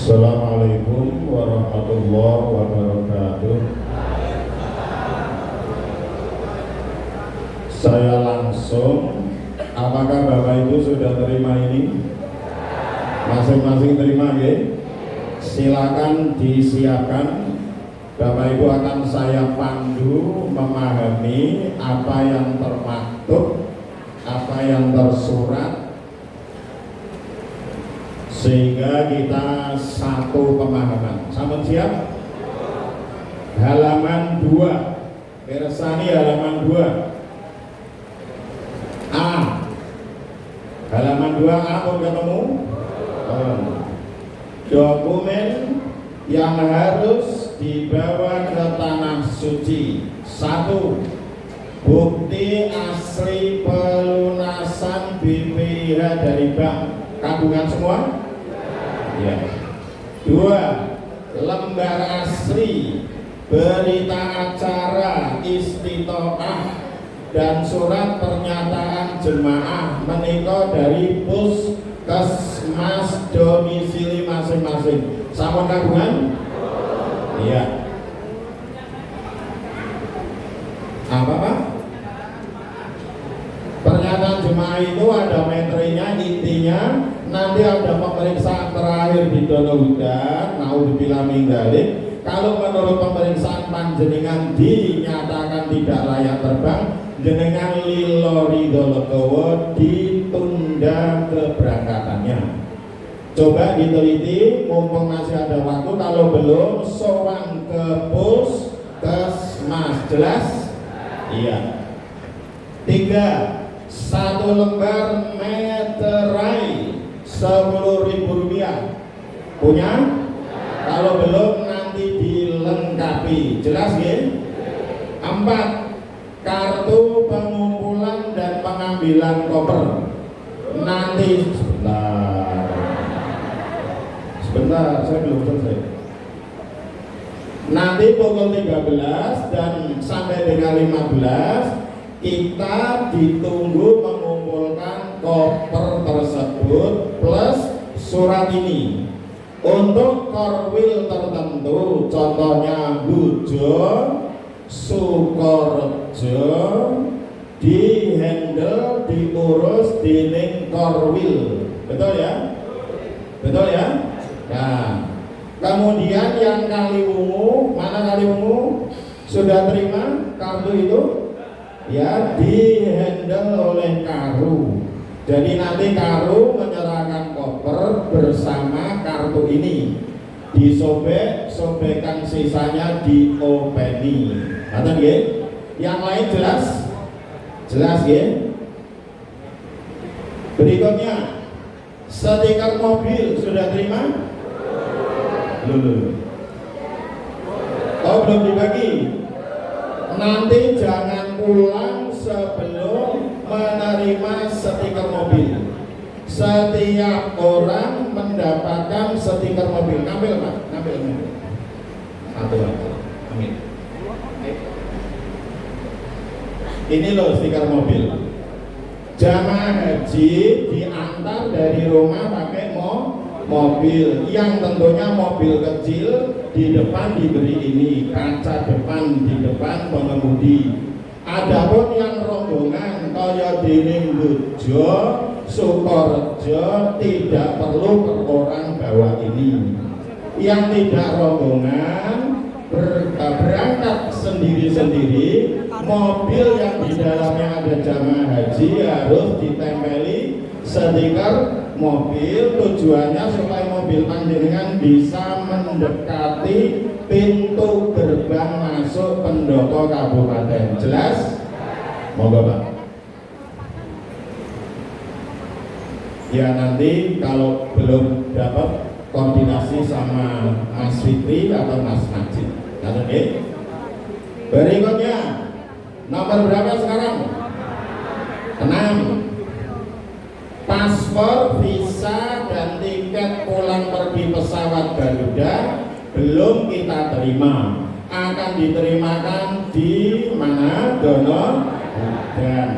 Assalamualaikum warahmatullahi wabarakatuh. Saya langsung, apakah Bapak Ibu sudah terima ini? Masing-masing terima ya? Silakan disiapkan. Bapak Ibu akan saya pandu memahami apa yang termaktub, apa yang tersurat, sehingga kita satu pemahaman. Sampun siap? Halaman 2, Pirsani halaman 2 A. Halaman 2A pun ketemu. Dokumen yang harus dibawa ke tanah suci. 1. Bukti asli pelunasan BPIH dari bank. Kandungan semua? Ya. 2. Lembar asli berita acara istitoah dan surat pernyataan jemaah menika dari puskesmas domisili masing-masing. Sampun kagungan? Iya. Apa Pak? Pernyataan jemaah itu ada metrinya, intinya nanti ada pemeriksaan terakhir di Donohudan, mau dibilang minggalik. Kalau menurut pemeriksaan panjenengan dinyatakan tidak layak terbang, jenengan lilo ridho legowo ditunda keberangkatannya. Coba diteliti, mumpung masih ada waktu. Kalau belum, sowan ke puskesmas. Jelas? Iya. 3. 1 lembar meterai Rp10.000. Punya? Kalau belum nanti dilengkapi. Jelas ya? 4. Kartu pengumpulan dan pengambilan koper. Nanti sebentar, saya belum selesai. Nanti pukul 13 dan sampai dengan 15 kita ditunggu mengumpulkan koper tersebut plus surat ini. Untuk korwil tertentu, contohnya Bujo, Sukorejo, dihandle, diurus dening korwil. Betul ya? Betul ya? Nah, kemudian yang Kaliwungu, mana Kaliwungu? Sudah terima kartu itu? Ya, dihandle oleh Karu. Jadi nanti Karu menyerahkan koper bersama kartu ini, sobekan sisanya diopeni. Ngerti nggih? Yang lain jelas? Jelas nggih? Berikutnya, stiker mobil sudah terima? Belum. Oh, belum dibagi. Nanti jangan pulang sebelum menerima stiker mobil. Setiap orang mendapatkan stiker mobil. Ngambil Pak, ngambil. Satu lagi. Amin. Ini loh stiker mobil. Jamaah haji diantar dari rumah pakai mobil, yang tentunya mobil kecil. Di depan diberi ini, kaca depan di depan pengemudi. Adapun yang rombongan kaya dening Bujo, Sukorejo tidak perlu per orang bawa ini. Yang tidak rombongan berangkat sendiri-sendiri. Mobil yang di dalamnya ada jamaah haji harus ditempeli stiker mobil. Tujuannya supaya mobil panjenengan bisa mendekati pintu gerbang masuk pendopo kabupaten. Jelas? Monggo Pak. Ya nanti kalau belum dapat koordinasi sama Mas Fitri atau Mas Majid. Oke. Berikutnya nomor berapa sekarang? 6. Paspor, visa, dan tiket pulang pergi pesawat Garuda belum kita terima. Akan diterimakan di mana? Donohudan.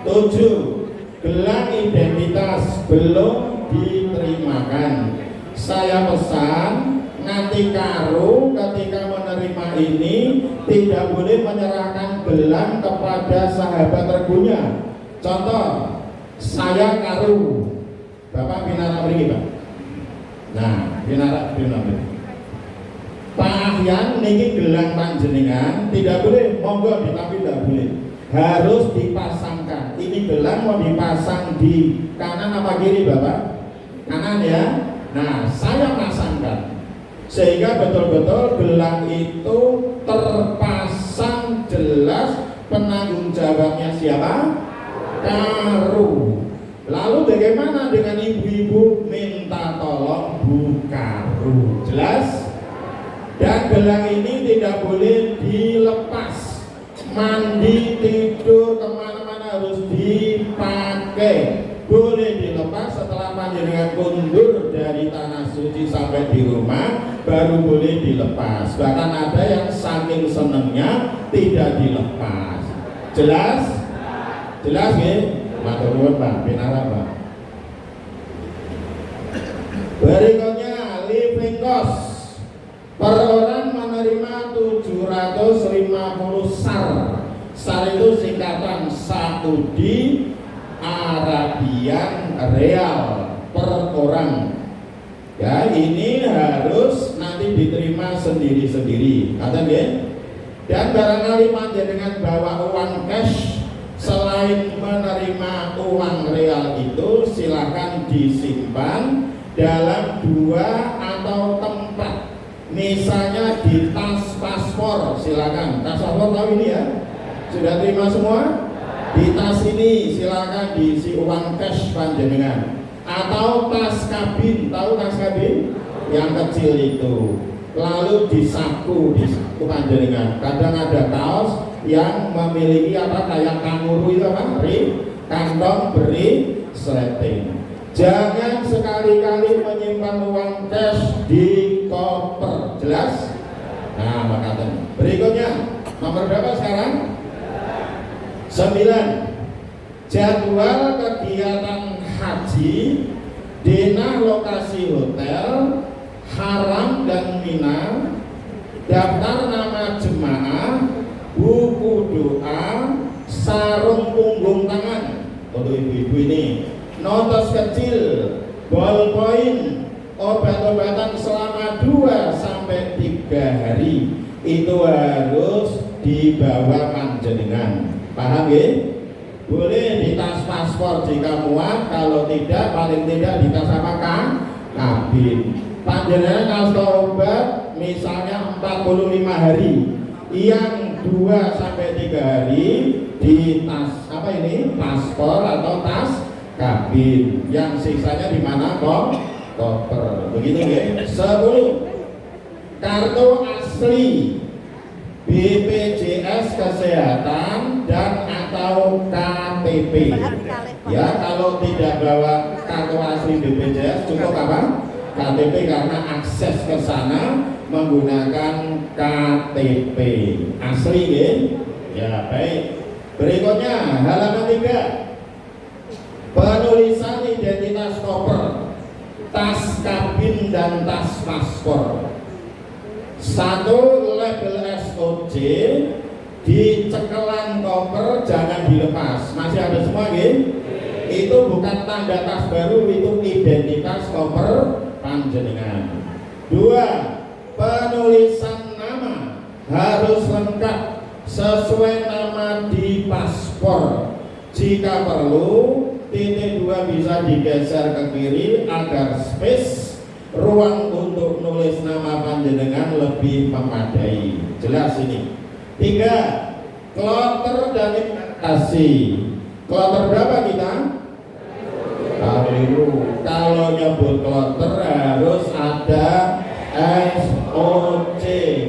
7. Gelang identitas belum diterimakan. saya pesan nanti karo ketika menerima ini tidak boleh menyerahkan gelang kepada sahabat regunya. Contoh, saya karo Bapak Binara beri Pak. Nah, Binara beri. Pak Ahyan niki gelang panjenengan tidak boleh, monggo tapi tidak boleh. Harus dipasangkan. Ini gelang mau dipasang di kanan apa kiri Bapak? Kanan ya. Nah, saya pasangkan sehingga betul-betul gelang itu terpasang jelas, penanggung jawabnya siapa? Karo. Lalu bagaimana dengan ibu-ibu? Minta tolong Bu Karo. Jelas? Dan gelang ini tidak boleh dilepas. Mandi, tidur, kemana-mana harus dipakai. Boleh dilepas setelah panjenengan mundur dari tanah suci sampai di rumah, baru boleh dilepas. Bahkan ada yang saking senengnya tidak dilepas. Jelas? Jelas ya? Matur nuwun Pak, Binara Pak. Berikutnya living cost. Per orang menerima 750 SAR. SAR itu singkatan Saudi Arabian Real per orang. Ya, ini harus nanti diterima sendiri-sendiri. Kata dia. Dan barangkali panjenengan bawa uang cash, selain menerima uang real itu silakan disimpan dalam 2 atau tempat. Misalnya di tas paspor, silakan. Tas paspor tahu ini ya? Sudah terima semua? Di tas ini silakan diisi uang cash panjenengan. Atau tas kabin, tahu tas kabin? Yang kecil itu. Lalu di saku panjenengan. Kadang ada kaos yang memiliki apa kayak kanguru itu apa? Kantong beri sleting. Jangan sekali-kali menyimpan uang cash di koper. Jelas? Nah, makanya. Berikutnya, nomor berapa sekarang? 9. Jadwal kegiatan haji, denah lokasi hotel, haram dan Mina, daftar nama jemaah, buku doa, sarung punggung tangan untuk ibu-ibu ini, notos kecil, ballpoint, obat-obatan selama 2 sampai 3 hari itu harus dibawa panjenengan. Paham ya? Boleh di tas paspor jika muat, kalau tidak paling tidak di tas apa kan? Kabin. Panjenengan kalau obat misalnya 45 hari, yang 2 sampai 3 hari di tas apa ini? Paspor atau tas kabin. Yang sisanya di mana kok? Koper. Begitu ya. 10. Kartu asli BPJS Kesehatan dan atau KTP. Ya, kalau tidak bawa kartu asli BPJS cukup apa? KTP, karena akses ke sana menggunakan KTP asli ya. Ya, baik. Berikutnya halaman 3. Penulisan identitas koper, tas kabin dan tas paspor. 1. Label SOC di cekelan koper jangan dilepas. Masih ada semua gitu? Itu bukan tanda tas baru, itu identitas koper panjenengan. 2. Penulisan nama harus lengkap sesuai nama di paspor. Jika perlu, titik 2 bisa digeser ke kiri agar space ruang untuk nulis nama panjenengan lebih memadai. Jelas ini. 3. Kloter dan investasi. Kloter berapa kita? Kalau nyebut kloter harus ada SOC.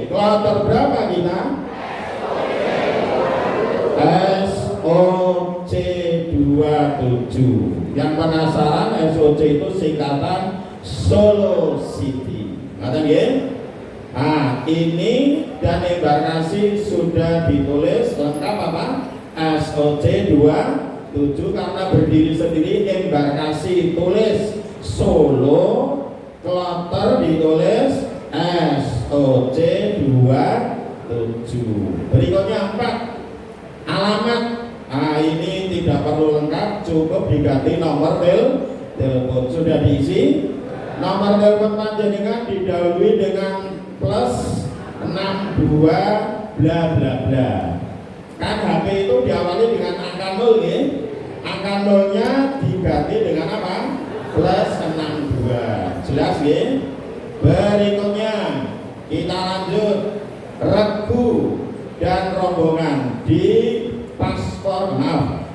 Kloter berapa kita? SOC 27. Yang penasaran, SOC itu singkatan Solo City. Kata dia? Nah, ini dan embarkasi sudah ditulis lengkap apa? SOC 27 karena berdiri sendiri, embarkasi tulis Solo, kloter ditulis SOC27. Berikutnya 4, alamat. Nah ini tidak perlu lengkap, cukup diganti nomor telepon. Sudah diisi. Nomor telepon panjenengan didahului dengan plus 62 bla bla bla. Kan HP itu diawali dengan angka 0 ya. Angka 0-nya diganti dengan apa? Plus 62. Jelas ya? Berikutnya kita lanjut. Regu dan rombongan di paspor,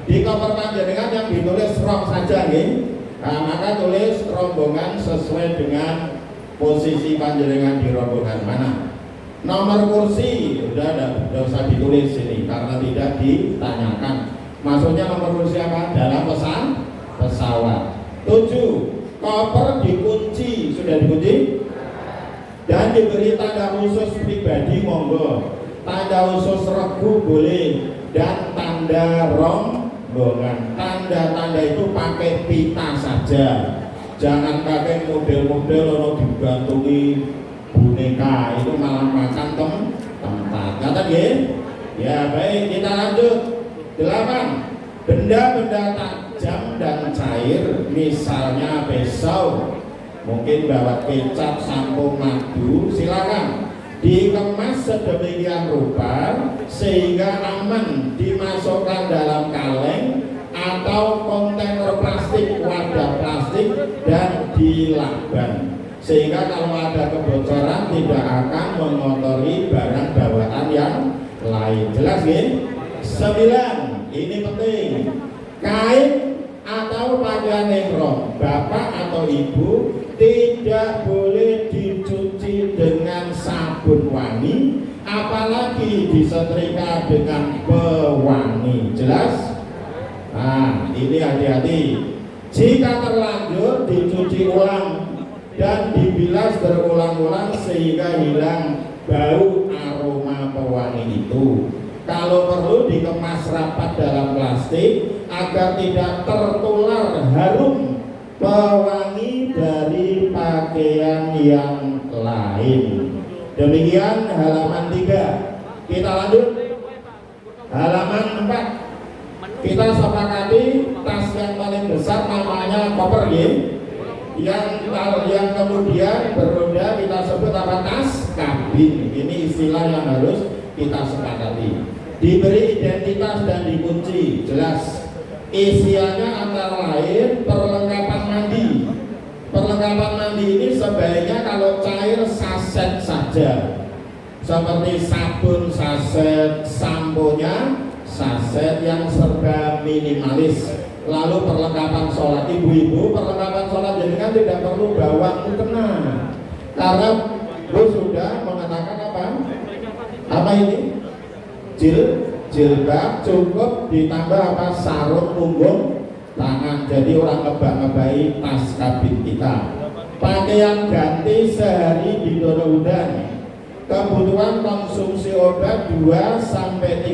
di koper panjenengan yang ditulis rok saja nih. Nah, maka tulis rombongan sesuai dengan posisi panjenengan di rombongan mana. Nomor kursi udah usah ditulis ini karena tidak ditanyakan. Maksudnya nomor kursi apa? Dalam pesawat. 7, koper dikunci, sudah dikunci dan diberi tanda khusus pribadi monggo. Tanda khusus regu boleh dan tanda rombongan. Tanda-tanda itu pakai pita saja, jangan pakai model-model ono digantungi boneka, itu malah makan tempat. Kata ya baik, kita lanjut. 8, benda-benda tajam dan cair, misalnya pisau, mungkin bawa kecap, sampo, madu, silakan dikemas sedemikian rupa sehingga aman dimasukkan dalam kaleng atau kontainer plastik, wadah plastik, dan dilakban sehingga kalau ada kebocoran tidak akan mengotori barang bawaan yang lain. Jelas ya? 9, ini penting, kain atau pakaian ihram bapak atau ibu tidak boleh dicuci dengan sabun wangi, apalagi disetrika dengan pewangi. Jelas? Nah, ini hati-hati. Jika terlanjur dicuci ulang dan dibilas berulang-ulang sehingga hilang bau aroma pewangi itu. Kalau perlu dikemas rapat dalam plastik agar tidak tertular harum pewangi dari pakaian yang lain. Demikian halaman 3. Kita lanjut halaman 4. Kita sepakati tas yang paling besar namanya koper ya. Yang kemudian beroda kita sebut apa? Tas kabin. Ini istilah yang harus kita sepakati. Diberi identitas dan dikunci. Jelas. Isiannya antara lain perlengkapan mandi. Perlengkapan mandi ini sebaiknya kalau cair saset saja, seperti sabun saset, samponya saset yang serba minimalis. Lalu perlengkapan sholat, ibu-ibu perlengkapan sholat jadi kan tidak perlu bawa mukena karena Bu sudah mengatakan apa ini? Jilbab cukup ditambah apa? Sarung punggung tangan. Jadi orang ngebak-ngebai tas kabin kita. Pakaian ganti sehari di dono udan. Kebutuhan konsumsi obat 2-3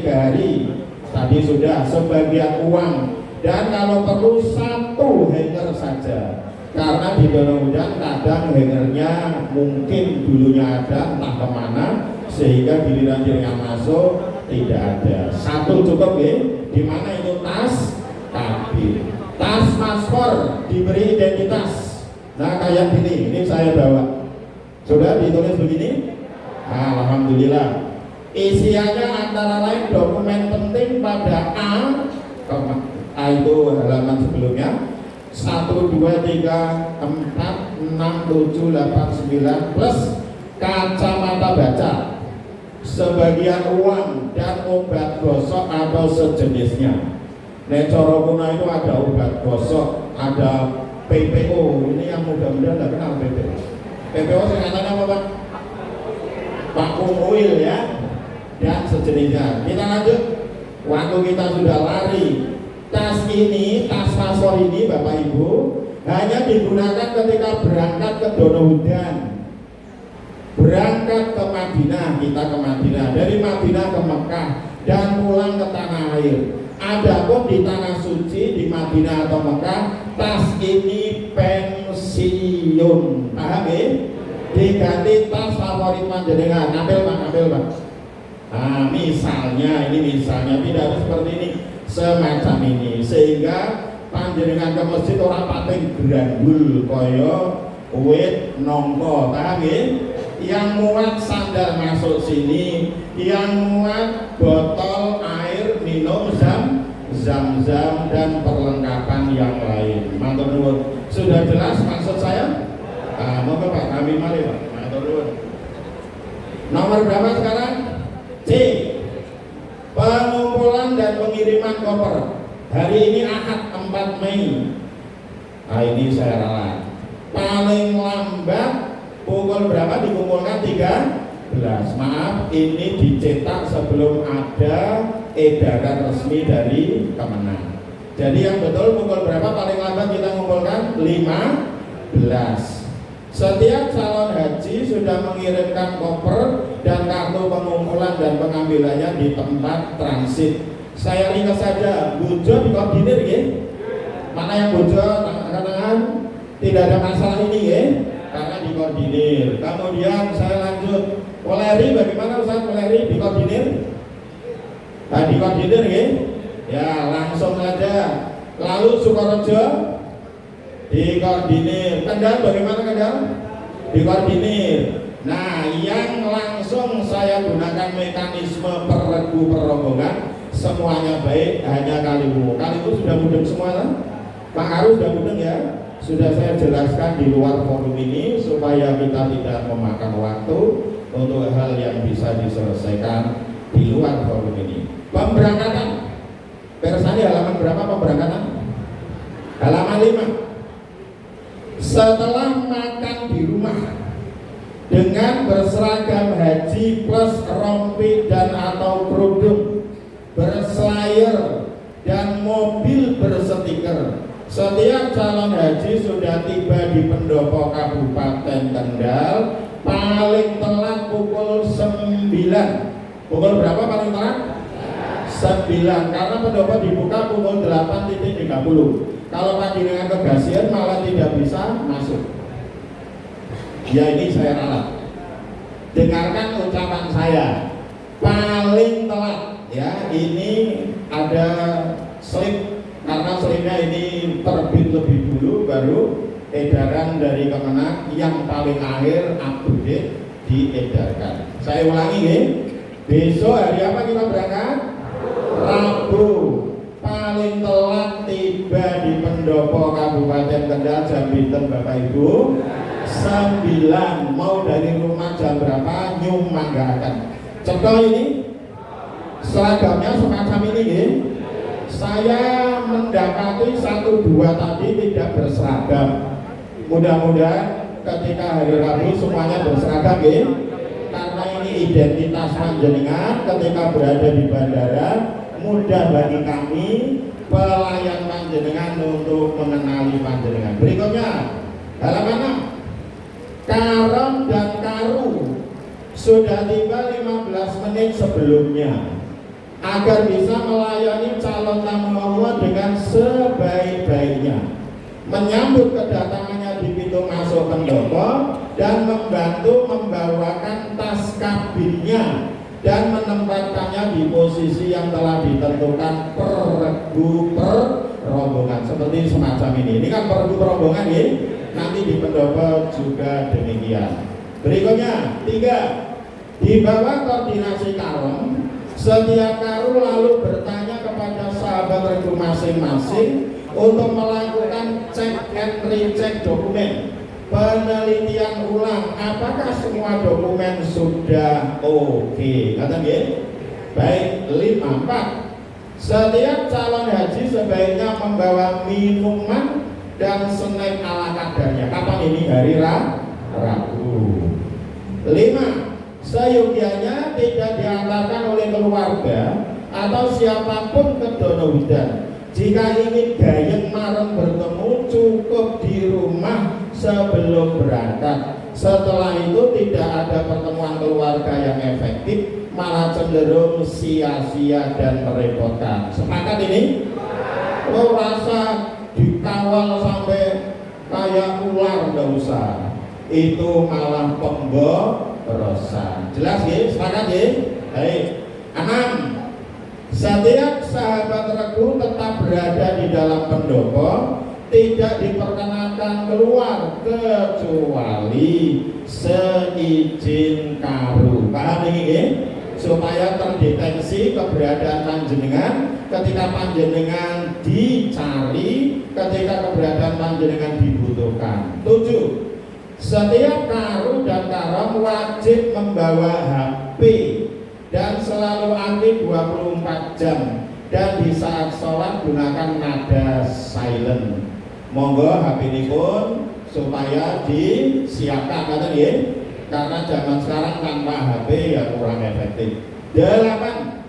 hari. Tadi sudah sebagian uang. Dan kalau perlu 1 hanger saja. Karena di dono udan kadang hangernya mungkin dulunya ada entah kemana sehingga giliran yang masuk tidak ada. 1 cukup ya. Di mana itu tas kabin. Tas paspor diberi identitas. Nah kayak gini, ini saya bawa. Sudah ditulis begini. Alhamdulillah. Isiannya antara lain dokumen penting pada A itu halaman sebelumnya. 1, 2, 3, 4, 6, 7, 8, 9 plus kacamata baca, sebagian uang dan obat gosok atau sejenisnya. Necoro kuna itu ada obat gosok, ada PPO. Ini yang mudah-mudahan tidak kenal PPO. PPO singkatannya apa Pak? Vacuum oil ya, dan sejenisnya. Kita lanjut. Waktu kita sudah lari. Tas ini, tas paspor ini Bapak Ibu hanya digunakan ketika berangkat ke dono udan. Berangkat ke Madinah, kita ke Madinah, dari Madinah ke Mekah dan pulang ke tanah air. Adapun di tanah suci di Madinah atau Mekah, tas ini pensiun, paham ya? Diganti tas favorit panjenengan. Ambil Pak, ambil Pak. Nah, misalnya tidak harus seperti ini, semacam ini, sehingga panjenengan ke masjid orang pating grandul koyo wit nongko, paham ya? Yang muat sandal masuk sini, yang muat botol air minum zam-zam dan perlengkapan yang lain. Matur nuwun. Sudah jelas maksud saya? Monggo Pak, kami mari Pak. Matur nuwun. Nomor berapa sekarang? C. Pengumpulan dan pengiriman koper. Hari ini Ahad 4 Mei. Nah, ini saya ralat. Paling lambat pukul berapa dikumpulkan? 13. Maaf, ini dicetak sebelum ada edaran resmi dari Kemenang. Jadi yang betul pukul berapa paling lambat kita mengumpulkan? 15. Setiap calon haji sudah mengirimkan koper dan kartu pengumpulan dan pengambilannya di tempat transit. Saya ringkas saja, Bujo dikoordinir ya. Mana yang Bujo angkat tangan? Tidak ada masalah ini ya, karena dikoordinir. Kemudian saya lanjut, Poleri bagaimana Ustaz? Poleri dikoordinir? Dikoordinir ya? Ya langsung saja. Lalu Sukorejo dikoordinir. Kendal bagaimana Kendal? Dikoordinir. Nah, yang langsung saya gunakan mekanisme peregu perrombongan, semuanya baik, hanya Kaliwu. Kaliwu sudah mudeng semua kan? Pak Harus sudah mudeng ya? Sudah saya jelaskan di luar forum ini supaya kita tidak memakan waktu untuk hal yang bisa diselesaikan di luar forum ini. Pemberangkatan. Persani halaman berapa pemberangkatan? Halaman 5. Setelah makan di rumah dengan berseragam haji plus rompi dan atau kerudung, berslayer dan mobil berstiker, setiap calon haji sudah tiba di pendopo Kabupaten Kendal paling telat pukul 9. Pukul berapa paling telat? 9, karena pendopo dibuka pukul 8.30. Kalau panjenengan kegasian malah tidak bisa masuk. Ya ini saya ralat. Dengarkan ucapan saya. Paling telat ya, ini ada slip, karena slipnya ini terbit lebih dulu baru edaran dari Kemenang yang paling akhir update diedarkan. Saya ulangi ya. Besok hari apa kita berangkat? Rabu. Paling telat tiba di pendopo Kabupaten Kendal jam pinten Bapak Ibu? 9. Mau dari rumah jam berapa? Nyumanggakan. Contoh ini seragamnya semacam ini ya. Saya mendapati 1-2 tadi tidak berseragam. Mudah-mudahan ketika hari Rabu semuanya berseragam ya. Karena ini identitas panjenengan ketika berada di bandara, mudah bagi kami pelayan panjenengan untuk mengenali panjenengan. Berikutnya halaman 6. Karom dan Karu sudah tiba 15 menit sebelumnya agar bisa melayani calon tamu Allah dengan sebaik-baiknya, menyambut kedatangannya di pintu masuk pendopo dan membantu membawakan tas kabinnya dan menempatkannya di posisi yang telah ditentukan peregu perrombongan seperti semacam ini. Ini kan peregu perrombongan ya. Nanti di pendopo juga demikian. Berikutnya 3. Di bawah koordinasi Karom, setiap Karu lalu bertanya kepada sahabat regu masing-masing untuk melakukan cek and recheck dokumen. Penelitian ulang apakah semua dokumen sudah oke. Kata dia. Baik. 4. Setiap calon haji sebaiknya membawa minuman dan snack ala kadarnya. Kapan ini? Hari Rabu. 5. Seyogianya tidak diantarkan oleh keluarga atau siapapun ke Donohudan. Jika ingin gayeng marem bertemu, cukup di rumah sebelum berangkat. Setelah itu tidak ada pertemuan keluarga yang efektif, malah cenderung sia-sia dan merepotkan. Sepakat ini? Lo rasa dikawal sampai kayak ular nggak usah, itu malah pemborosan. Jelas ya? Sepakat ya? Baik. 6. Setiap sahabat regu tetap berada di dalam pendopo, tidak diperkenankan keluar kecuali seizin karu. Paham ini ya? Supaya terdeteksi keberadaan panjenengan ketika panjenengan dicari, ketika keberadaan panjenengan dibutuhkan. 7. Setiap karu dan karom wajib membawa HP dan selalu aktif 24 jam, dan di saat sholat gunakan nada silent. Monggo HP ini pun supaya disiapkan, kata ya, karena zaman sekarang tanpa HP ya kurang efektif. 8.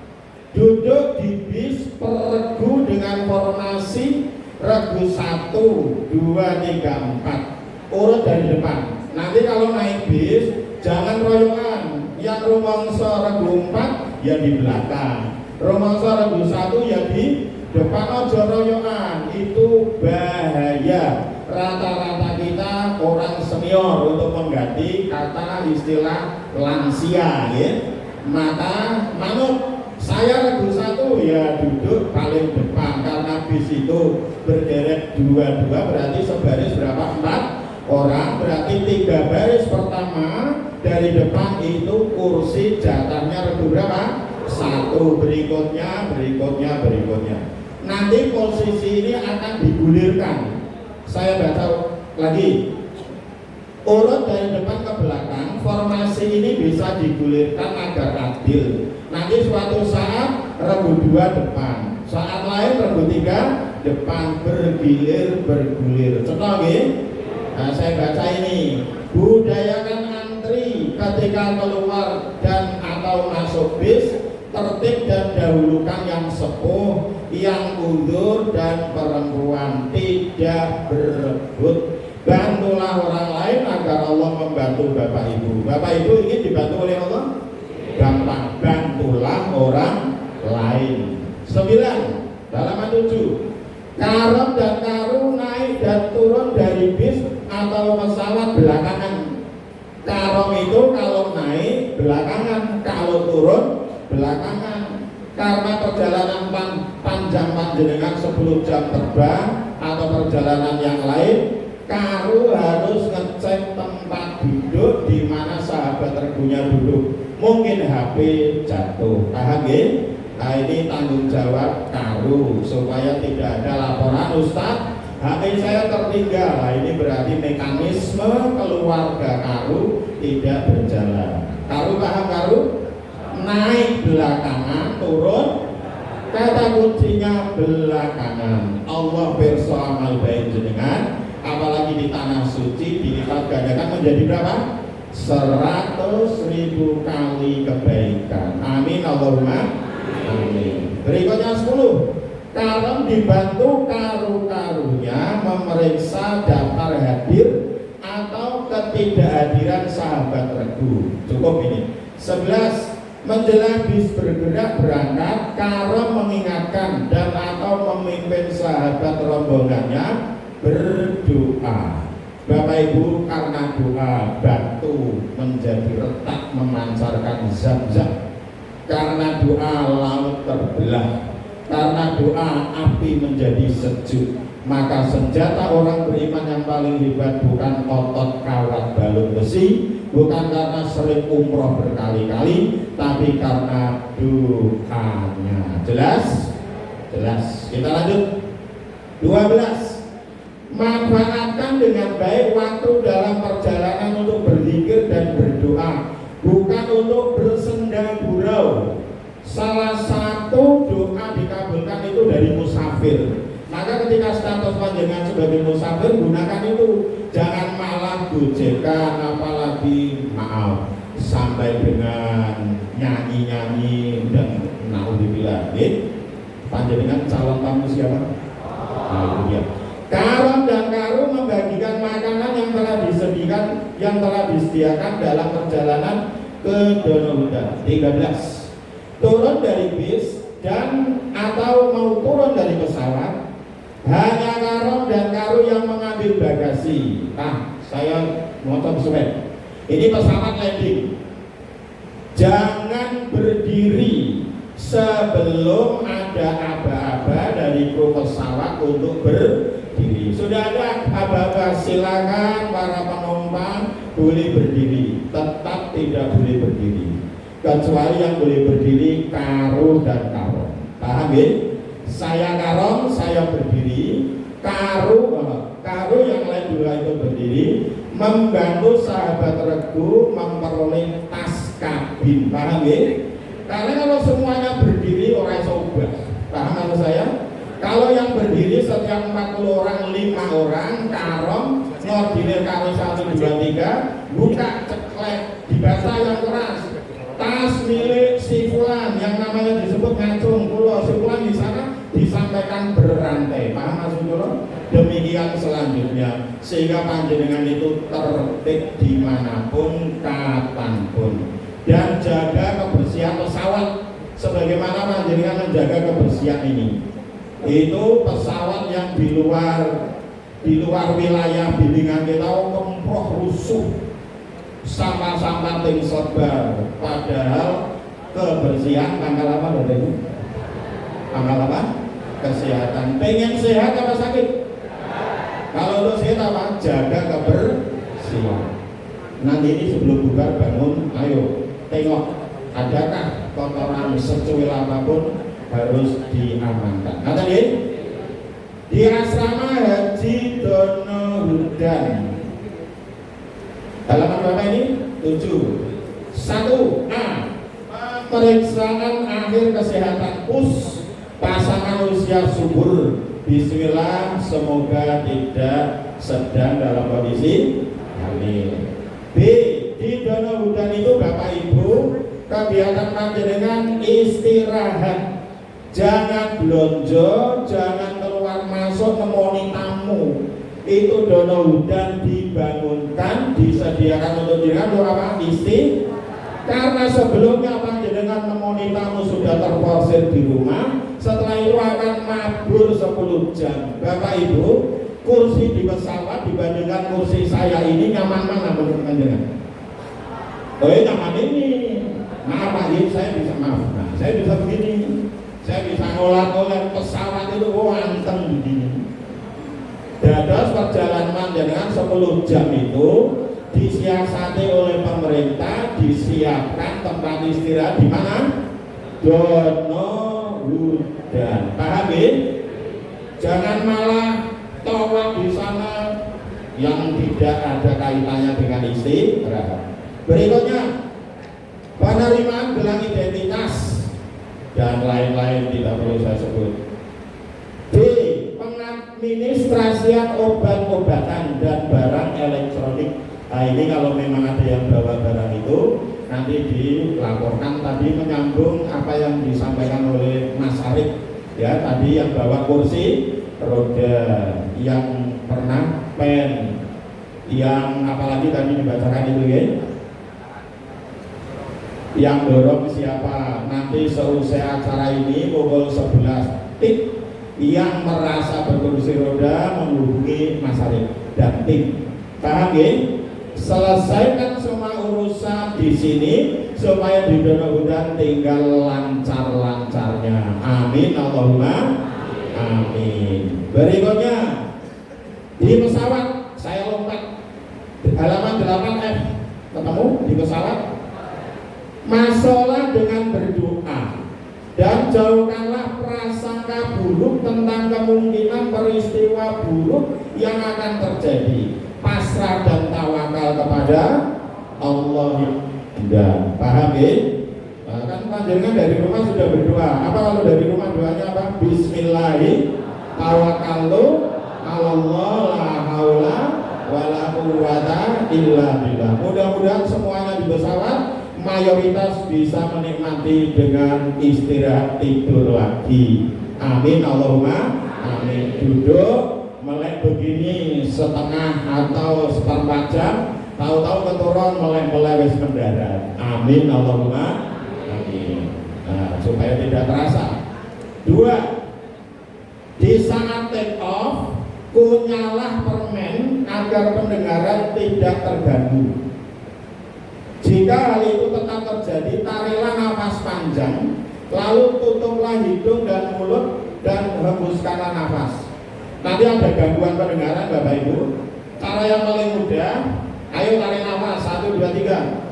Duduk di bis peregu dengan formasi regu 1, 2, 3, 4, urut dari depan. Nanti kalau naik bis jangan royokan, yang rumangsa regu 4 ya di belakang, rumangsa regu 1 ya di depan, aja royokan, itu bahaya. Rata-rata kita orang senior untuk mengganti kata istilah lansia ya. Maka manut, saya regu 1 ya duduk paling depan, karena bis itu berderet 2-2 berarti sebaris berapa? 4 orang, berarti 3 baris pertama dari depan itu kursi jatahnya regu berapa? 1. Berikutnya. Nanti posisi ini akan digulirkan. Saya baca lagi. Urut dari depan ke belakang, formasi ini bisa digulirkan agar adil. Nanti suatu saat regu 2 depan, saat lain regu 3 depan, bergulir. Contoh nggih? Nah, saya baca ini. Budayakan antri ketika keluar dan atau masuk bis, tertib dan dahulukan yang sepuh, yang undur dan perempuan, tidak berebut. Bantulah orang lain agar Allah membantu Bapak Ibu. Bapak Ibu ingin dibantu oleh Allah? Gampang, bantulah orang lain. 9. Halaman 7. Karom dan karu naik dan turun dari bis atau pesawat belakangan. Karom itu kalau naik belakangan, kalau turun belakangan. Karena perjalanan panjang panjenengan 10 jam terbang atau perjalanan yang lain, karu harus ngecek tempat duduk di mana sahabat regunya duduk. Mungkin HP jatuh, paham ya? Nah, ini tanggung jawab karu supaya tidak ada laporan, Ustaz, HP saya tertinggal. Nah, ini berarti mekanisme keluarga karu tidak berjalan. Karu paham karu? Naik belakangan, turun, kata kuncinya belakangan. Allah pirsa amal baik jenengan, apalagi di tanah suci, dilipat gandakan menjadi berapa? 100.000 kali kebaikan. Amin Allahumma amin. Berikutnya 10. Kalau dibantu karu-karunya memeriksa daftar hadir atau ketidakhadiran sahabat regu. Cukup ini. 11. Menjelang bis bergerak berangkat, karom mengingatkan dan atau memimpin sahabat rombongannya berdoa. Bapak Ibu, karena doa batu menjadi retak memancarkan zam-zam, karena doa laut terbelah, karena doa api menjadi sejuk. Maka senjata orang beriman yang paling hebat bukan otot kawat balung besi, bukan karena sering umroh berkali-kali, tapi karena doanya. Jelas? Jelas. Kita lanjut. 12. Manfaatkan dengan baik waktu dalam perjalanan untuk berzikir dan berdoa, bukan untuk bersenda gurau. Salah satu doa dikabulkan itu dari musafir. Maka ketika status panjenengan sebagai musafir, gunakan itu. Jangan malah gojekan, apalagi maaf sampai dengan nyanyi-nyanyi dan naudzubillah. Panjenengan calon tamu siapa? Nah, itu dia. Karom dan karu membagikan makanan yang telah disediakan dalam perjalanan ke Donohudan. 13. turun dari bis dan atau mau turun dari pesawat, hanya karung dan karung yang mengambil bagasi. Nah, saya ngocok suwe. Ini pesawat landing. Jangan berdiri sebelum ada aba-aba dari kru pesawat untuk berdiri. Sudah ada aba-aba, silakan para penumpang boleh berdiri. Tetap tidak boleh berdiri. Kecuali yang boleh berdiri karu dan karung. Paham ya? Saya karung, saya berdiri. Karu yang lain juga itu berdiri, membantu sahabat regu memperoleh tas kabin. Paham ya? Karena kalau semuanya berdiri orang sobat. Paham maksud saya? Kalau yang berdiri setiap 40 orang 5 orang karong ngordinir karung 1 2 3 buka ceklek dibaca yang keras. Tas milik si fulan yang namanya disebut ngacung pulau si fulan di sana disampaikan berantai. Paham maksud kula? Demikian selanjutnya sehingga panjenengan itu tertib dimanapun kapanpun dan jaga kebersihan pesawat sebagaimana panjenengan menjaga kebersihan ini. Itu pesawat yang di luar wilayah bimbingan kita kemproh rusuh sampah-sampah ting sebar, padahal kebersihan tanggal apa Bapak Ibu? Tanggal apa? Kesehatan. Pengen sehat apa sakit? Kalau untuk sehat apa? Jaga kebersihan. Nanti ini sebelum buka bangun, ayo tengok adakah kotoran secuil apapun harus diamankan. Nah tadi di asrama Haji Donohudan halaman berapa ini? 7. 1A pemeriksaan akhir kesehatan pus pasangan usia subur. Bismillah, semoga tidak sedang dalam kondisi hamil. B. Di Donohudan itu Bapak Ibu kegiatan panjenengan istirahat. Jangan belonjo, jangan keluar masuk nemoni tamu. Itu Donohudan dibangunkan, disediakan untuk jenengan apa? Karena sebelumnya panjenengan nemoni tamu sudah terporsir di rumah, setelah itu akan mabur 10 jam. Bapak Ibu, kursi di pesawat dibandingkan kursi saya ini nyaman mana menurut panjenengan? Oh nyaman ini. Maaf Pak, saya bisa maaf. Nah, saya bisa begini. Saya bisa ngolah-ngolah pesawat itu anteng begini. Dados perjalanan dengan 10 jam itu disiasati oleh pemerintah, disiapkan tempat istirahat di mana? Donohudan. Paham ya? Jangan malah tawaf di sana yang tidak ada kaitannya dengan istirahat. Berikutnya penerimaan gelang identitas dan lain-lain tidak perlu saya sebut. D. Pengadministrasian obat-obatan dan barang elektronik. Nah ini kalau memang ada yang bawa barang itu nanti dilaporkan. Tadi menyambung apa yang disampaikan oleh Mas Arif ya, tadi yang bawa kursi roda, yang pernah pen, yang apalagi tadi dibacakan itu ya, yang dorong siapa. Nanti selesai acara ini pukul 11 tik yang merasa berkursi roda menghubungi Mas Arif dan tim. Paham ya? Selesaikan semua urusan di sini supaya di Donohudan tinggal lancar-lancarnya. Amin Allahumma amin. Berikutnya di pesawat saya lompat halaman 8F. Ketemu di pesawat? Masalah dengan berdoa dan jauhkanlah prasangka buruk tentang kemungkinan peristiwa buruk yang akan terjadi. Pasrah dan tawakal kepada Allah. Paham ya? Nah, kan panjenengan dari rumah sudah berdoa. Apa kalau dari rumah doanya apa? Bismillahirrahmanirrahim. Tawakkaltu 'alallah la haula wala quwwata illa billah. Mudah-mudahan semuanya di pesawat mayoritas bisa menikmati dengan istirahat tidur lagi. Amin Allahumma amin. Duduk melek begini setengah atau seperempat jam, tahu-tahu keturun melek-melek wis mendarat. Amin Allahumma amin. Nah, supaya tidak terasa. 2. Di saat take off, kunyalah permen agar pendengaran tidak terganggu. Jika hal itu tetap terjadi, tarilah nafas panjang, lalu tutuplah hidung dan mulut dan hembuskanlah nafas. Nanti ada gangguan pendengaran Bapak Ibu. Cara yang paling mudah, ayo tarik nafas 1, 2, 3.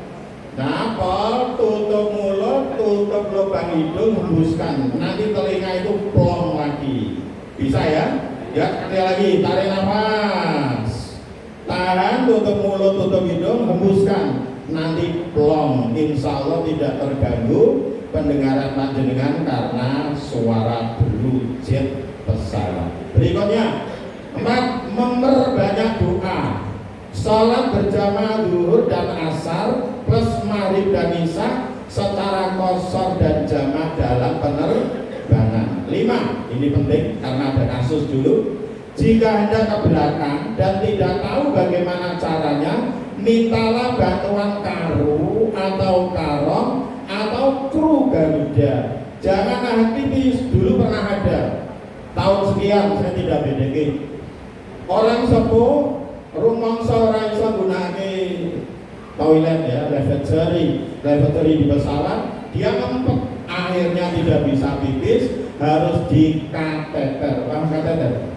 Napol, tutup mulut, tutup lubang hidung, hembuskan. Nanti telinga itu plong lagi. Bisa ya? Ya, sekali lagi, tarik nafas. Tahan, tutup mulut, tutup hidung, hembuskan. Nanti plong, insya Allah tidak terganggu pendengaran panjenengan karena suara berujit pesawat. Berikutnya 4. Memperbanyak doa. Sholat berjamaah zuhur dan asar plus maghrib dan isya secara qashar dan jamaah dalam penerbangan. 5. Ini penting karena ada kasus dulu. Jika hendak ke belakang dan tidak tahu bagaimana caranya, mintalah bantuan karu atau karong atau kru Garuda. Jangan aktivis. Dulu pernah ada tahun sekian, saya tidak bedeki, orang sepuh rumangsa ora iso gunake toilet ya, lavatory di pesawat, dia ngempet, akhirnya tidak bisa pipis, harus di kateter. Paham kateter?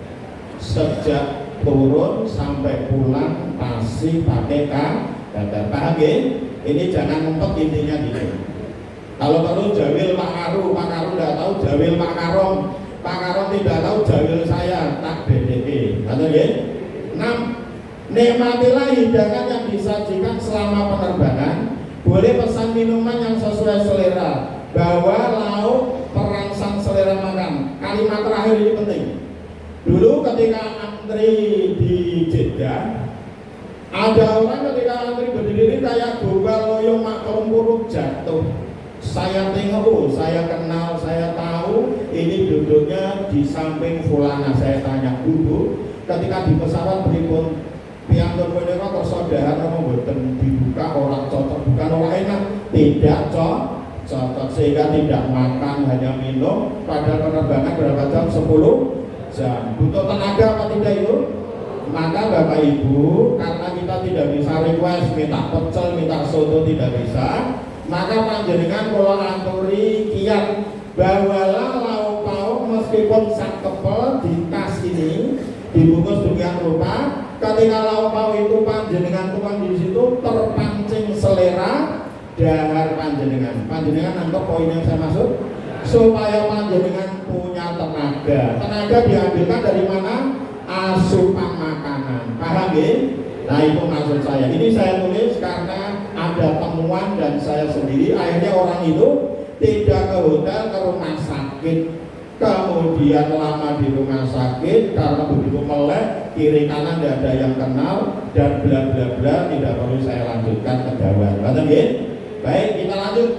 Sejak turun sampai pulang pasti pakai kateter. Paham ya? Ini jangan ngempet, intinya gitu. Kalau perlu jawil Pak Karu tidak tahu jawil Pak Karong tidak tahu jawil saya, tak BDP. Atau ya? 6. Nikmatilah hidangan yang disajikan selama penerbangan. Boleh pesan minuman yang sesuai selera. Bawa lauk perangsang selera makan. Kalimat terakhir ini penting. Dulu ketika antri di Jeddah, ada orang ketika antri berdiri kayak gobal loyong maklum puruk jatuh. Saya tengok, saya kenal, saya tahu ini duduknya di samping fulana. Saya tanya, dulu ketika di pesawat berikut piantun menika kesodahan mau mboten dibuka orang cocok, bukan orang enak, tidak cocok sehingga tidak makan, hanya minum. Padahal penerbangan berapa jam? 10 jam. Butuh tenaga apa tidak itu? Maka Bapak Ibu, karena kita tidak bisa request minta pecel, minta soto, tidak bisa, maka panjenengan kalau anturi kiat bawalah lauk pauk meskipun sak kepel di tas ini dibungkus demikian rupa. Ketika lauk pauk itu panjenengan tukang di situ terpancing selera dahar panjenengan. Panjenengan nangkep poin yang saya maksud, supaya panjenengan punya tenaga. Tenaga diambilkan dari mana? Asupan makanan. Paham ya? Nah itu maksud saya. Ini saya tulis karena ada temuan dan saya sendiri. Akhirnya orang itu tidak ke hotel, ke rumah sakit. Kemudian lama di rumah sakit karena begitu melek, kiri kanan tidak ada yang kenal dan bla bla bla. Tidak perlu saya lanjutkan ke Jawa. Baik, kita lanjut.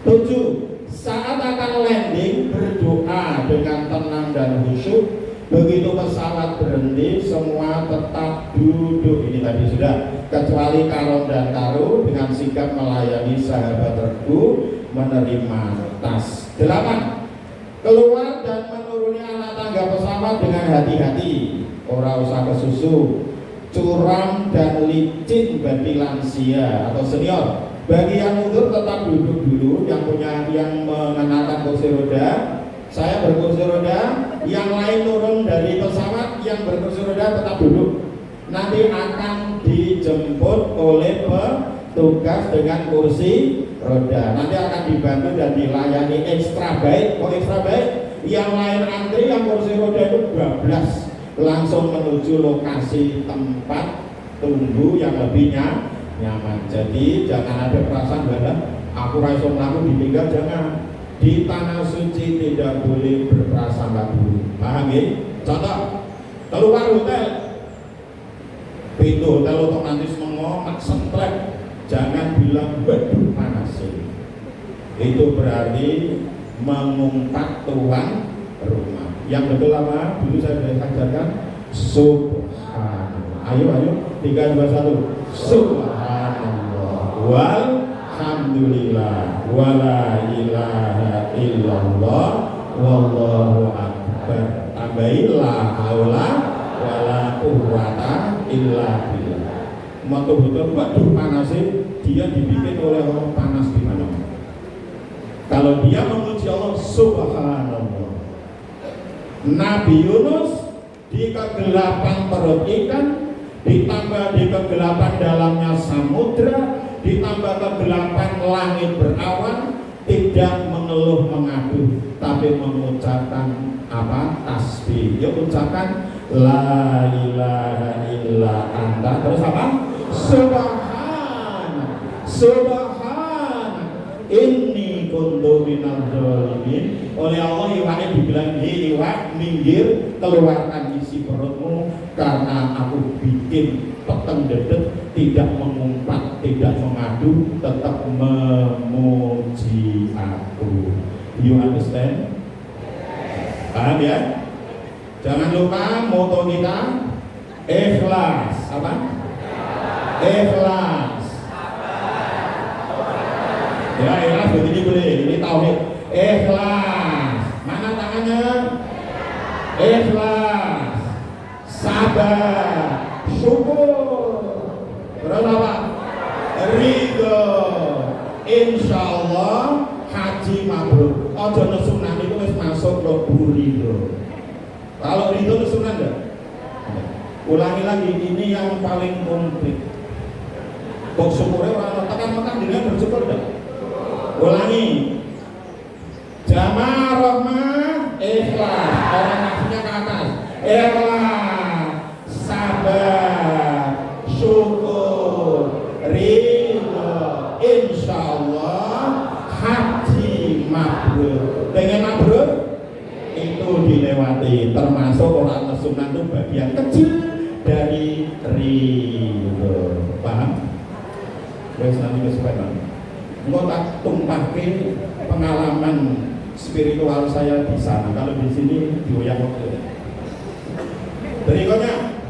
7. Saat akan landing berdoa dengan tenang dan khusyuk. Begitu pesawat berhenti, semua tetap duduk. Ini tadi sudah, kecuali Karong dan Karu dengan sikap melayani sahabat regu menerima tas. 8. Keluar dan menuruni anak tangga pesawat dengan hati-hati. Ora usah kesusu, curam dan licin bagi lansia atau senior. Bagi yang mundur tetap duduk dulu, yang mengenakan kursi roda. Saya berkursi roda, yang lain turun dari pesawat, yang berkursi roda tetap duduk. Nanti akan dijemput oleh petugas dengan kursi roda. Nanti akan dibantu dan dilayani ekstra baik. Kok ekstra baik? Yang lain antri, yang kursi roda itu 12 langsung menuju lokasi tempat tunggu yang lebih nyaman. Jadi jangan ada perasaan bahwa aku raiso mlaku ditinggal, jangan. Di tanah suci tidak boleh berprasangka buruk. Paham ya? Contoh, keluar hotel, pintu hotel otomatis mengomak sentrek, jangan bilang waduh panas ini. Itu berarti mengungkap tuan rumah. Yang betul apa? Dulu saya sudah ajarkan subhanallah. Ayo 3, 2, 1. Subhanallah walhamdulillah alhamdulillah wala ilaha illallah wallahu akbar. Tambahin la haula wala quwwata illa billah. Betul-betul waduh panasnya, dia dibikin oleh orang panas di mana. Kalau dia memuji Allah subhanallah. Nabi Yunus di kegelapan perut ikan, ditambah di kegelapan dalamnya samudra, ditambah kegelapan langit berawan, tidak mengeluh mengadu, tapi mengucapkan apa? Tasbih. Ya ucapkan la ilaha illa anta, terus apa? Subhan inni kuntu minadz dzalimin. Oleh Allah iwaknya dibilang iwak minggir, keluarkan isi perutmu karena aku bikin peteng dedet, tidak mengumpat, tidak mengadu, tetap memuji aku. You understand? Paham ya? Jangan lupa moto kita ikhlas. Apa? Ikhlas. Ya, ikhlas begini boleh. Ini tauhid. Ikhlas. Mana tangannya? Ikhlas. Sabar. Syukur. Terus apa? Ridho. Insyaallah haji mabrur. Ojo nesunan itu wis masuk lo ridho. Kalau ridho nesunan enggak? Ulangi lagi, ini yang paling komplit. Kok syukurnya orang tekan-tekan dengan bersyukur enggak? Ulangi. Jamaah rahmah ikhlas. Orang nafsunya ke atas. Ikhlas. Sabar. Syukur. Ridho. Insyaallah haji mabrur. Pengen mabrur? Itu dilewati, termasuk orang nesunan itu bagian kecil dari ridho. Paham? Wes nanti kesempatan engkau tak tumpahke pengalaman spiritual saya di sana. Kalau di sini dioyak waktu. Berikutnya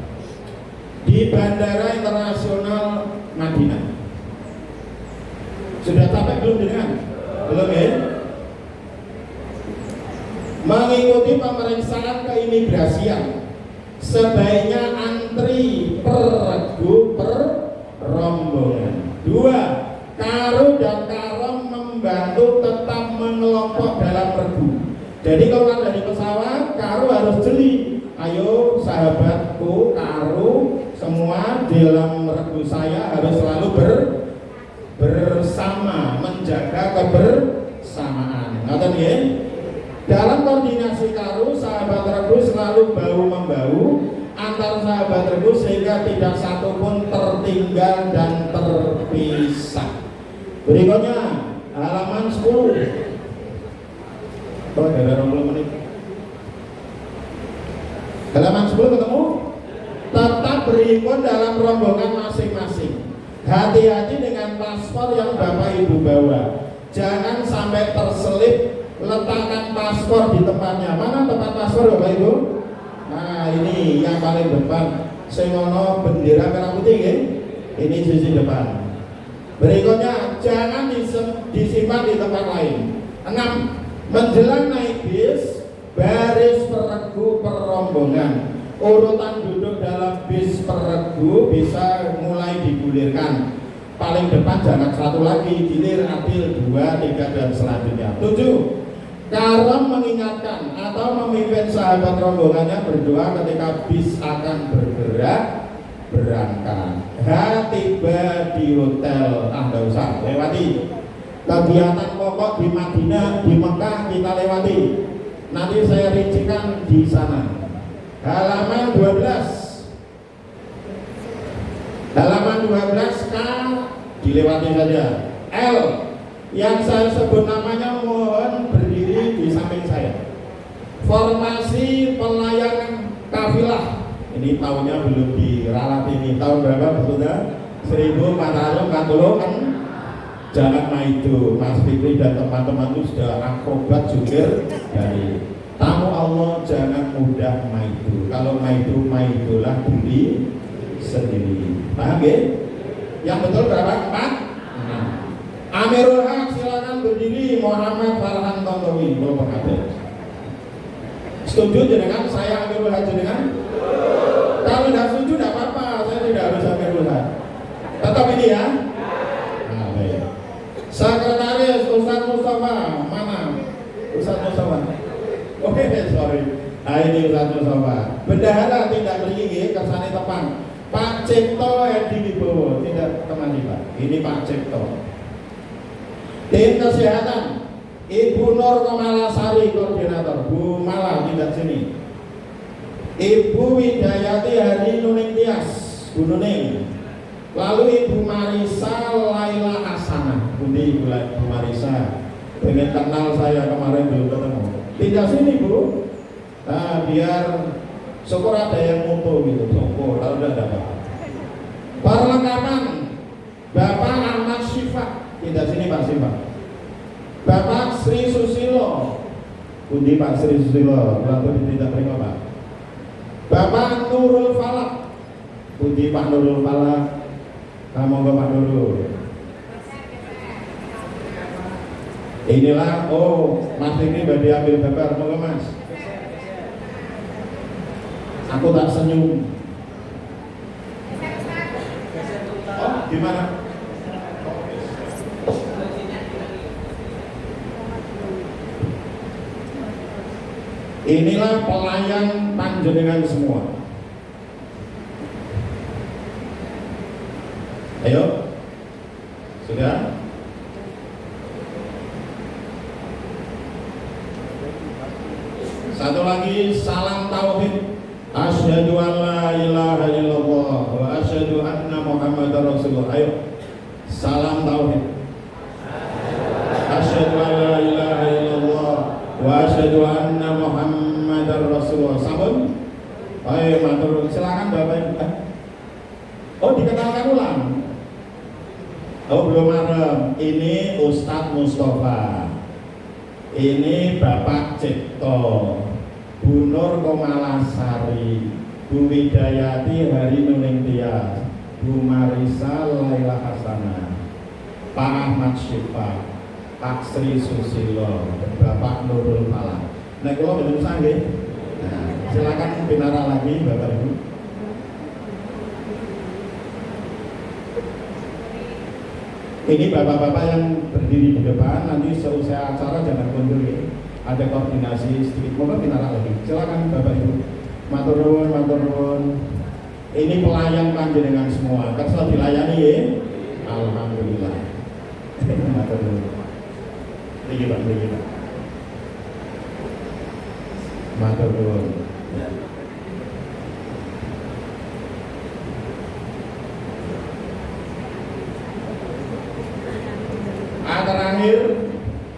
di Bandara Internasional Madinah. Sudah sampai belum dengan? Belum ya? Mengikuti pemeriksaan keimigrasian, sebaiknya antri per regu per rombongan. 2. Karu dan karom membantu tetap mengelompok dalam regu. Jadi kalau dari pesawat, karu harus jeli. Ayo sahabatku, karu semua dalam regu saya harus selalu bersama, menjaga kebersamaan. Ngerti ya? Dalam koordinasi karu, sahabat regu selalu bahu-membahu antar sahabat regu sehingga tidak satu pun tertinggal dan terpisah. Berikutnya halaman 10. Oh, ada 20 menit. Halaman 10 ketemu? Tetap berhimpun dalam rombongan masing-masing. Hati-hati dengan paspor yang Bapak Ibu bawa. Jangan sampai terselip. Letakkan paspor di tempatnya. Mana tempat paspor Bapak Ibu? Nah, ini yang paling depan. Sengono bendera merah putih ya? Ini sisi depan. Berikutnya, jangan disimpan di tempat lain. 6. Menjelang naik bis, baris per regu per rombongan. Urutan duduk dalam bis per regu bisa mulai digulirkan. Paling depan jangan satu lagi, gilir, adil, 2, 3 dan selanjutnya. 7. Karom mengingatkan atau memimpin sahabat rombongannya berdoa ketika bis akan bergerak berangkat. Tiba di hotel, Anda usah lewati. Kegiatan pokok di Madinah, di Mekah kita lewati. Nanti saya rincikan di sana. Halaman 12. Halaman 12 K dilewati saja. L yang saya sebut namanya mohon berdiri di samping saya. Formasi pelayanan kafilah. Ini tahunnya belum diralat ini. Tahun berapa betulnya? 1440 kan? Jangan maido. Mas Fikri dan teman-teman itu sudah akrobat jungkir dari tamu Allah. Jangan mudah maido. Kalau maidolah diri sendiri. Paham ya? Yang betul berapa? 4. Amirul Haq silakan berdiri. Muhammad Farhan Tontowi, Bapak Kabeh. Setuju jenengan saya Amirul Haq jenengan? Kalau tidak setuju tidak apa-apa, saya tidak harus Amirul Haq. Tetap ini ya. Nah, baik. Sekretaris Ustaz Mustafa mana? Ustaz Mustafa. Oke, sorry. Nah, ini Ustaz Mustafa. Bendahara tidak beringi kersane tepan. Pak Cipto Edi Wibowo tidak temani Pak. Ini Pak Cipto. Tim Kesehatan Ibu Nur Komalasari koordinator. Bu Mala tidak sini. Ibu Widayati Hari Nuning Tias, Bu Nuning. Lalu Ibu Marisa Laila Asana. Budi Ibu Marisa. Pengen kenal saya kemarin belum ketemu. Tidak sini Bu. Nah, biar syukur ada yang mutu gitu. Syukur kalau udah dapat. Perlengkapan Bapak Ahmad Syifa. Tidak sini Pak Syifa. Bapak Sri Susilo. Budi Pak Sri Susilo. Berapa tidak terima Pak. Bapak Nurul Falak. Budi Pak Nurul Falak. Kamu Bapak Nurul. Inilah Mas ini badi ambil gambar. Moga Mas. Aku tak senyum. Oh, gimana? Inilah pelayan panjenengan semua. Ayo. Sudah? Satu lagi, salam tauhid. Asyhadu an la ilaha illallah wa asyhadu anna Muhammadar Rasulullah. Ayo. Salam tauhid. Asyhadu an la ilaha illallah wa asyhadu anna Muhammadar Rasulullah. Sampun? Ayo matur, silakan Bapak Ibu. Oh, dikenalkan ulang. Oh, belum ada. Ini Ustadz Mustafa. Ini Bapak Cipto. Bu Nur Komalasari. Bu Widayati Hari Nuning Tias. Bu Marisa Laila Hasana. Pak Ahmad Syifa. Pak Sri Susilo. Bapak Nurul Falak. Nah, kalau belum sanggih. Nah, silakan binara lagi Bapak Ibu. Ini bapak-bapak yang berdiri di depan, nanti selesai acara jangan mundur ya. Ada koordinasi sedikit, mohon binara lagi. Silakan Bapak Ibu. Matur nuwun, matur nuwun. Ini pelayan panjenengan semua. Kersa dilayani ya. Alhamdulillah. Matur nuwun. Niki Pak, niki Pak. Matur nuwun. Terakhir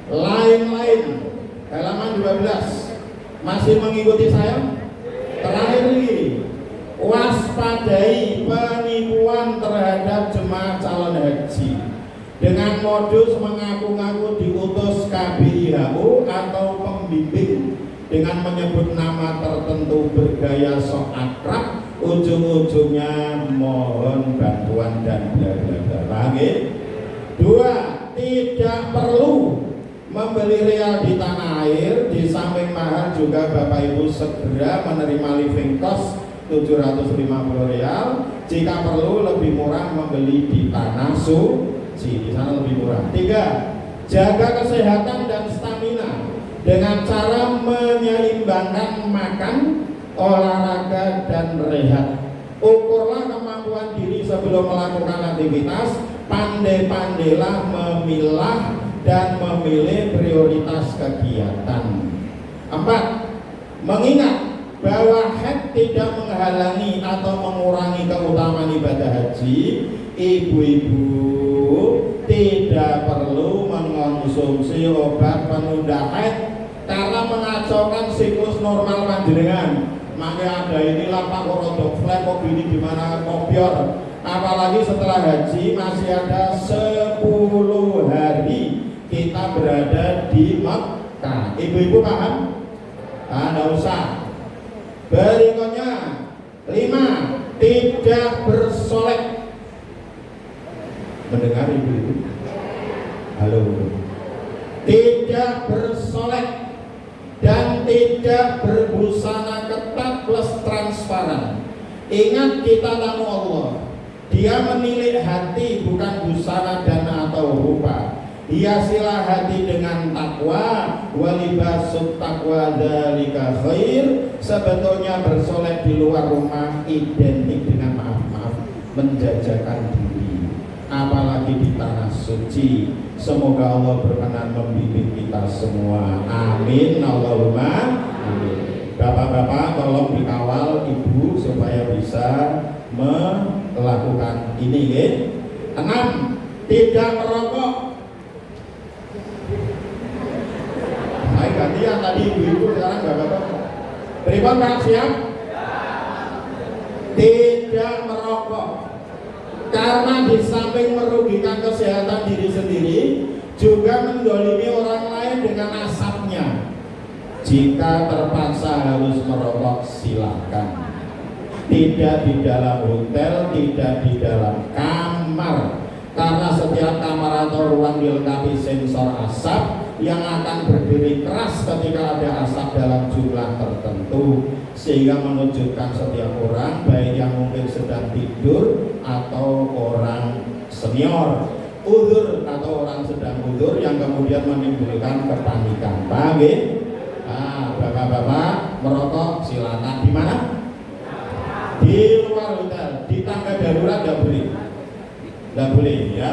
lain-lain halaman 12 masih mengikuti saya. Terakhir ini waspadai penipuan terhadap jemaah calon haji dengan modus mengaku-ngaku diutus KBIHU atau pembimbing dengan menyebut nama tertentu bergaya sok akrab, ujung-ujungnya mohon bantuan dan bla bla bla. Paham ya? 2. Tidak perlu membeli real di tanah air. Di samping mahar juga Bapak Ibu segera menerima living cost 750 real. Jika perlu lebih murah membeli di tanah suci, di sana lebih murah. 3. Jaga kesehatan dan stamina dengan cara menyeimbangkan makan, olahraga dan rehat. Ukurlah kemampuan diri sebelum melakukan aktivitas. Pandai-pandailah memilah dan memilih prioritas kegiatan. 4. Mengingat bahwa haid tidak menghalangi atau mengurangi keutamaan ibadah haji, ibu-ibu tidak perlu mengonsumsi obat penunda haid karena mengacaukan siklus normal panjenengan. Maka ada inilah Pak Rodok flat kok ini gimana kopior. Apalagi setelah haji masih ada 10 hari kita berada di Makkah. Ibu-ibu paham? Nggak usah. Berikutnya 5. Tidak bersolek. Mendengar ibu-ibu? Halo. Tidak bersolek dan tidak berbusana ketat plus transparan. Ingat kita tamu Allah. Dia menilik hati bukan busana dan atau rupa. Hiasilah hati dengan takwa, walibasut takwa dzalika khair. Sebetulnya bersolek di luar rumah identik dengan maaf menjajakan diri, apalagi di tanah suci. Semoga Allah berkenan membimbing kita semua. Amin Allahumma amin. Bapak-bapak tolong dikawal ibu supaya bisa melakukan ini ya. 6. Tidak merokok. Saya gantian tadi ibu-ibu, sekarang bapak-bapak. Berikan Pak, siap? Tidak merokok. Karena di samping merugikan kesehatan diri sendiri, juga mendolimi orang lain dengan asapnya. Jika terpaksa harus merokok, silakan. Tidak di dalam hotel, tidak di dalam kamar, karena setiap kamar atau ruang dilengkapi sensor asap yang akan berdiri keras ketika ada asap dalam jumlah tertentu, sehingga menunjukkan setiap orang, baik yang mungkin sedang tidur atau orang senior, uzur atau orang sedang uzur, yang kemudian menimbulkan kepanikan. Paham ya? Nah, bapak-bapak merokok silakan. Di mana? Di luar hotel, di tangga darurat nggak boleh. Nggak boleh ya.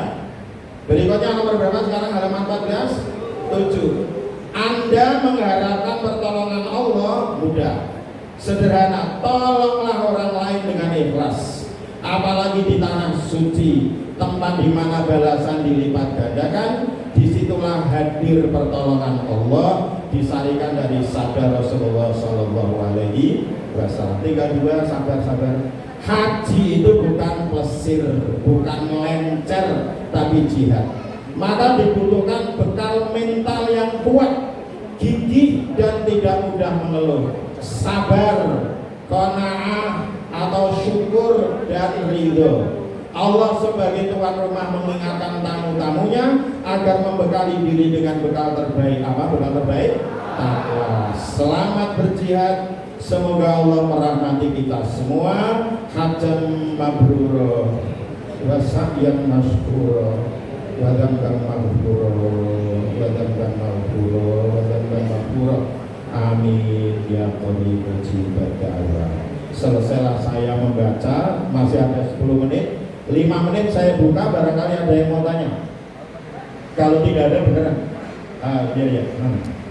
Berikutnya nomor berapa sekarang, halaman 14? 7. Anda mengharapkan pertolongan Allah mudah, sederhana. Tolonglah orang lain dengan ikhlas, apalagi di tanah suci, tempat di mana balasan dilipat gandakan. Disitulah hadir pertolongan Allah, disarikan dari sabda Rasulullah Shallallahu Alaihi Wasallam. 32. Sabar. Haji itu bukan plesir, bukan melencer, tapi jihad. Maka dibutuhkan bekal mental yang kuat, gigih dan tidak mudah mengeluh, sabar, qanaah atau syukur dan ridho. Allah sebagai tuan rumah mengingatkan tamu-tamunya agar membekali diri dengan bekal terbaik. Apa bekal terbaik? Takwa. Selamat berjihad. Semoga Allah merahmati kita semua. Hajjan mabrur wa sa'yan masykur wa dzamban maghfur wa dzamban maghfur wa dzamban maghfur. Amin ya qaribul jibat da'wah. Selesailah saya membaca, masih ada 10 menit. 5 menit saya buka, barangkali ada yang mau tanya. Kalau tidak ada beneran. Iya.